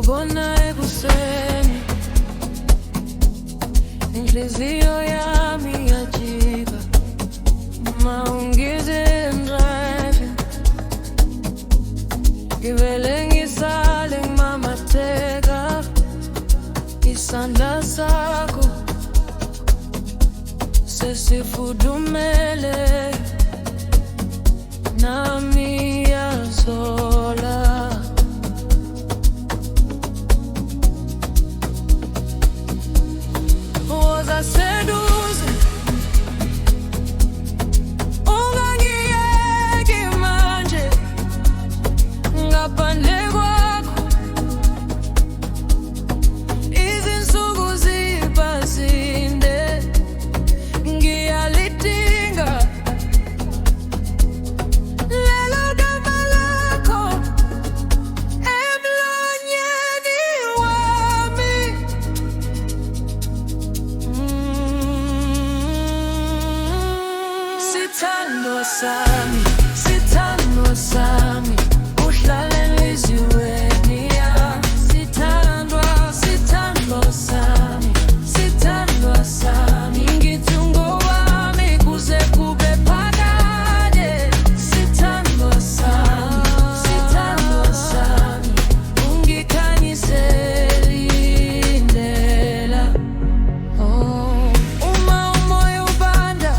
ngikubona ekuseni, inhliziyo yami yajika uma ungize driving, ngivele ngisale ngimamatheka isandla sakho sesifudumele nami yazola. Woza seduze ungangiyeki manje ngaphandle kwakho, izinsuku ziba zinde, ngiyalidinga lelo gama lakho emlonyeni wami. Sithandwa sami, sithandwa sami, uhlala enhliziyweni yami. Sithandwa, sithandwa sami, sithandwa sami, ngithi ngowami kuze kube phakade. Sithandwa sami, ungikhanyisela indlela. Uma umoya ubanda,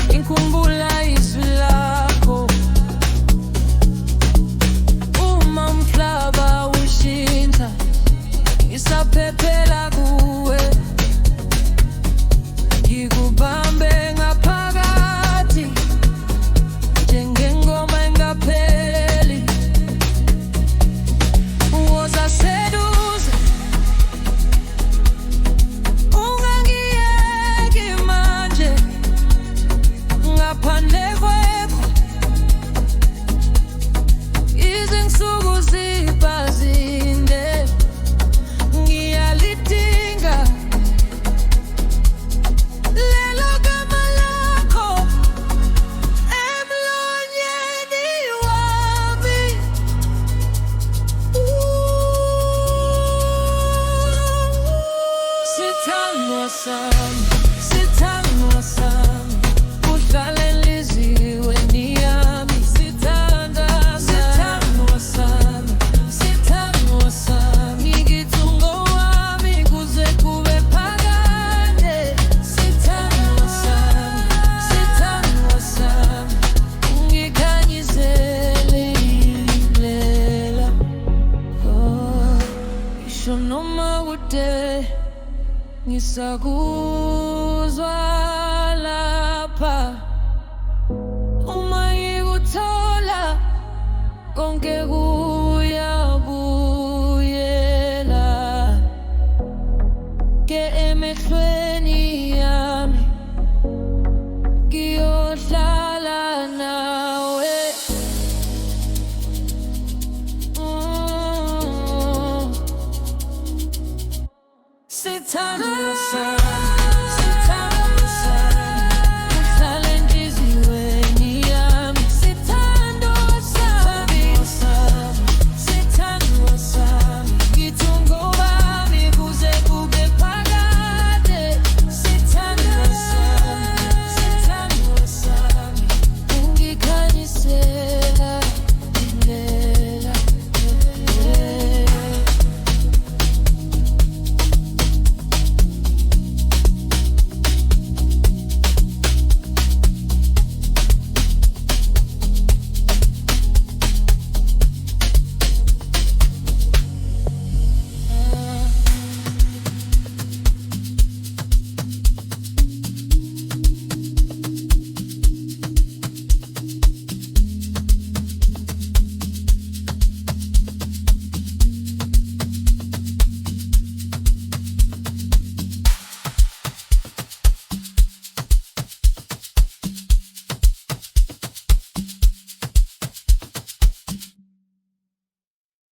ngikhumbula izwi lakho. Uma umhlaba ushintsha, ngisaphephela kuwe, ngikubambe ngaphakathi njengengoma engapheli. Woza seduze ungangiyeki manje ngaphandle kwakho, izinsuku ziba zinde, ngiyalidinga lelo gama lakho emlonyeni wami. Sithandwa sami, sithandwa sami, uhlala enhliziyweni yami. Sithandwa sami, sithandwa sami, ngithi ngowami kuze kube phakade. Sithandwa sami, ungikhanyisela indlela. Ngisho noma kude ngisakuzwa lapha, uma ngikuthola konke